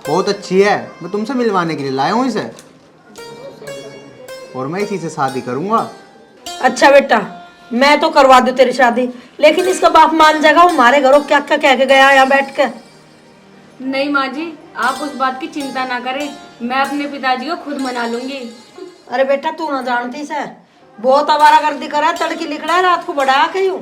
बहुत अच्छी है, मैं तुमसे मिलवाने के लिए लाया हूँ इसे और मैं इसी से शादी करूँगा। अच्छा बेटा, मैं तो करवा दूं तेरी शादी, लेकिन इसका बाप मान जाएगा? वो हमारे घरों क्या क्या कह के गया यहाँ बैठ के। नहीं माँ जी, आप उस बात की चिंता ना करें, मैं अपने पिताजी को खुद मना लूंगी। अरे बेटा तू ना जानती से, बहुत आवारागर्दी करा, तड़की लिखड़ा है, रात को बढ़ा के यूं।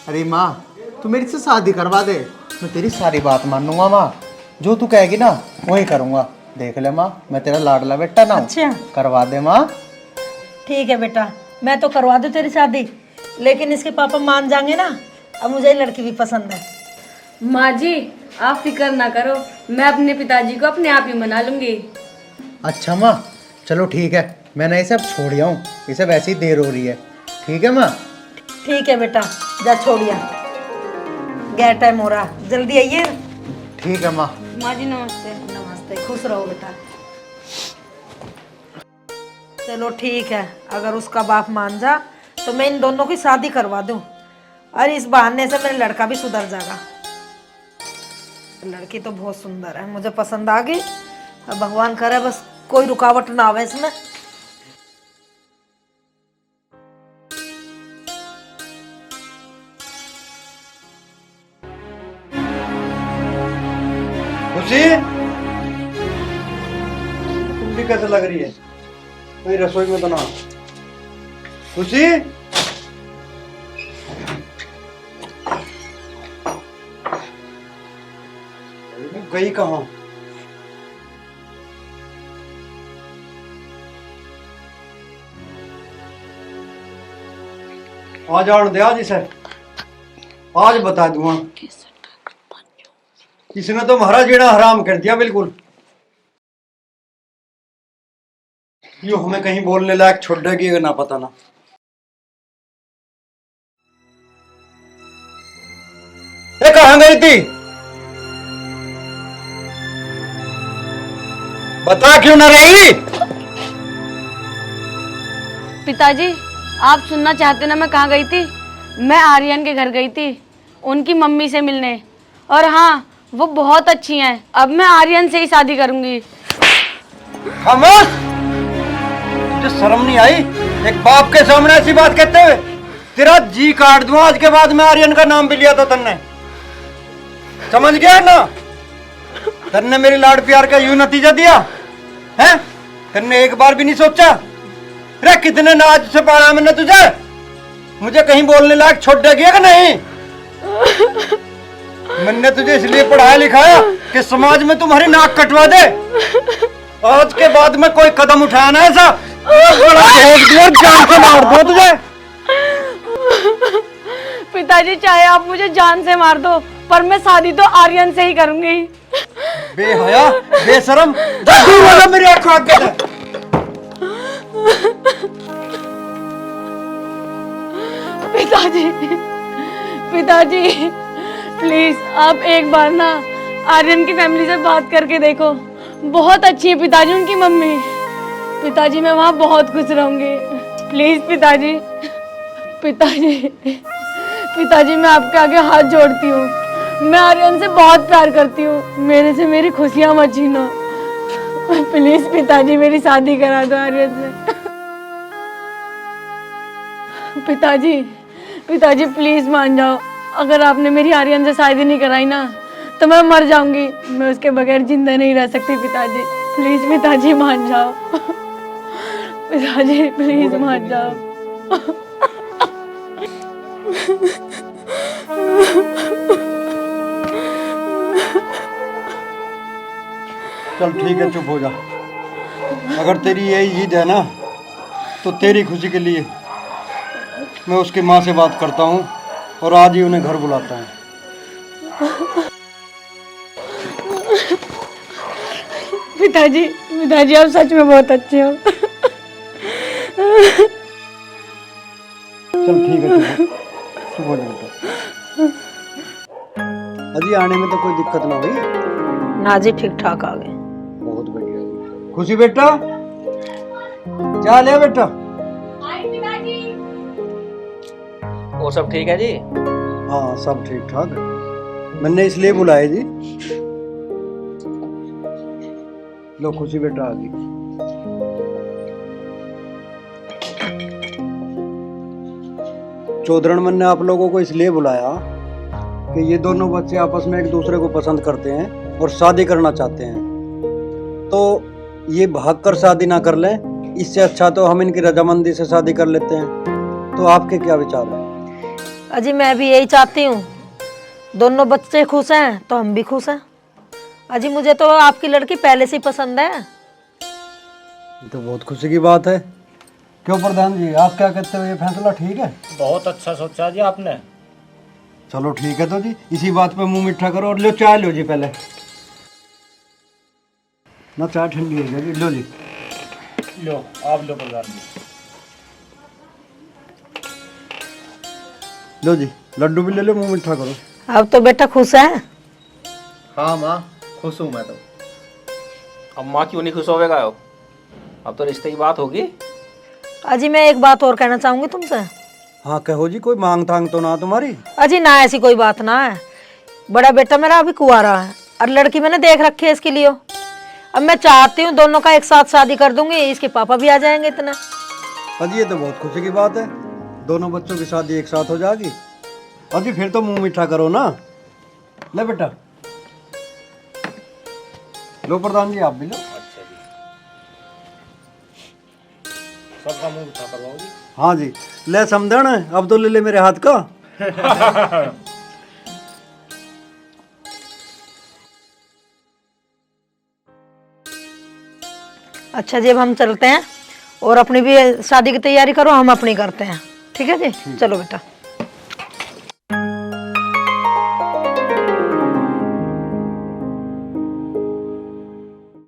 अरे माँ तू मेरी से शादी करवा दे, मैं तेरी सारी बात मानूंगा माँ, जो तू कहेगी ना वही करूँगा। देख ले माँ, मैं तेरा लाडला बेटा ना। अच्छा करवा दे माँ। ठीक है बेटा, मैं तो करवा दूं तेरी शादी, लेकिन इसके पापा मान जाएंगे ना? अब मुझे ये लड़की भी पसंद है। माँ जी आप फिक्र ना करो, मैं अपने पिताजी को अपने आप ही मना लूंगी। अच्छा माँ, चलो ठीक है, मैंने इसे अब छोड़ आऊँ, इसे वैसे ही देर हो रही है। ठीक है माँ? ठीक है बेटा, जा छोड़िया, गैर टाइम हो रहा, जल्दी आइए। ठीक है माँ। माँ जी नमस्ते। नमस्ते, खुश रहो बेटा। चलो ठीक है, अगर उसका बाप मान जा तो मैं इन दोनों की शादी करवा दूं, और इस बहाने से मेरा लड़का भी सुधर जाएगा। लड़की तो बहुत सुंदर है, मुझे पसंद आ गई। अब भगवान करे बस कोई रुकावट ना आवे इसमें। खुशी, तुम भी कैसे लग रही है? कोई रसोई में तो ना? खुशी, गई कहाँ? आज आने दे आज इसे, आज बता दूंगा। इसने तो हमारा जीना हराम कर दिया बिल्कुल। यो हमें कहीं बोलने लायक छोड़ देगी अगर ना पता ना। ये कहाँ गई थी? बता क्यों ना रही? पिताजी आप सुनना चाहते ना मैं कहाँ गई थी? मैं आर्यन के घर गई थी उनकी मम्मी से मिलने, और हाँ वो बहुत अच्छी हैं। अब मैं आर्यन से ही शादी करूंगी। खामोश! तुझे शर्म नहीं आई एक बाप के सामने ऐसी बात कहते हुए? तेरा जी काट दूं आज के बाद। मैं आर्यन का नाम भी लिया था तन्ने, समझ गया ना? तन्ने मेरी लाड प्यार का यूं नतीजा दिया है? तन्ने एक बार भी नहीं सोचा? अरे कितने नाज से पाला मैंने तुझे। मुझे कहीं बोलने लायक छोड़ देगी कि नहीं? मैंने तुझे इसलिए पढ़ाया लिखाया कि समाज में तुम्हारी नाक कटवा दे। आज के बाद में कोई कदम उठाया ना ऐसा, जान से मार दो तुझे। पिताजी चाहे आप मुझे जान से मार दो, पर मैं शादी तो आर्यन से ही करूंगी। बेहया बेशरम, दूर हो जा मेरी आंखों आगे से। पिताजी पिताजी प्लीज आप एक बार ना आर्यन की फैमिली से बात करके देखो। बहुत अच्छी है पिताजी उनकी मम्मी। पिताजी मैं वहाँ बहुत खुश रहूंगी। प्लीज पिताजी पिताजी पिताजी मैं आपके आगे हाथ जोड़ती हूँ। मैं आर्यन से बहुत प्यार करती हूँ। मेरे से मेरी खुशियाँ मत छीनो। प्लीज पिताजी मेरी शादी करा दो आर्यन से। पिताजी पिताजी प्लीज मान जाओ। अगर आपने मेरी आर्यन से शादी नहीं कराई ना तो मैं मर जाऊंगी। मैं उसके बगैर जिंदा नहीं रह सकती। पिताजी प्लीज पिताजी मान जाओ। पिताजी प्लीज मान जाओ। चल ठीक है चुप हो जा। अगर तेरी यही जिद है ना तो तेरी खुशी के लिए मैं उसकी माँ से बात करता हूँ और आज ही उन्हें घर बुलाता हूँ। पिताजी पिताजी आप सच में बहुत अच्छे हो। चल ठीक है चुप हो जा बेटा। अजी आने में तो कोई दिक्कत ना हुई ना जी, ठीक ठाक आ गए। बहुत बढ़िया। खुशी बेटा क्या ले बेटा? और सब ठीक है जी? हाँ सब ठीक ठाक। मैंने इसलिए बुलाया जी। लो खुशी बेटा आ गई। चौधरी मैंने आप लोगों को इसलिए बुलाया कि ये दोनों बच्चे आपस में एक दूसरे को पसंद करते हैं और शादी करना चाहते हैं। तो ये भाग कर शादी ना कर लें, इससे अच्छा तो हम इनकी रजामंदी से शादी कर लेते हैं। तो आपके क्या विचार हैं? अजी मैं भी यही चाहती हूँ। दोनों बच्चे खुश हैं तो हम भी खुश हैं। अजी मुझे तो आपकी लड़की पहले से ही पसंद है। तो बहुत खुशी की बात है। क्यों प्रधान जी आप क्या कहते हो? ये फैसला ठीक है? बहुत अच्छा सोचा जी आपने। चलो ठीक है तो जी इसी बात पे मुंह मीठा करो और लो चाय लो जी। पहले ना चाय ठंडी है जी। लो जी। लो आप लो प्रधान जी। लो जी लड्डू भी ले लो, मुंह मीठा करो। अब तो बेटा खुश है? हाँ माँ खुश हूँ मैं तो। अब माँ क्यों नहीं खुश होगा? अब तो रिश्ते की बात होगी। अजी मैं एक बात और कहना चाहूंगी तुमसे। हाँ कहो जी। कोई मांग तांग तो ना तुम्हारी? अजी ना ऐसी कोई बात ना है। बड़ा बेटा मेरा अभी कुंवारा है और लड़की मैंने देख रखी है इसके लिए। अब मैं चाहती हूँ दोनों का एक साथ शादी कर दूंगी। इसके पापा भी आ जाएंगे इतने। अजी ये तो बहुत खुशी की बात है। दोनों बच्चों की शादी एक साथ हो जाएगी। अजी फिर तो मुंह मीठा करो ना। ले बेटा लो। प्रधान जी आप भी लो। सबका मुंह मीठा करवाओ जी। हाँ जी ले समझण। अब तो ले ले मेरे हाथ का। अच्छा जी अब हम चलते हैं और अपनी भी शादी की तैयारी करो, हम अपनी करते हैं। ठीक है जी, चलो बेटा।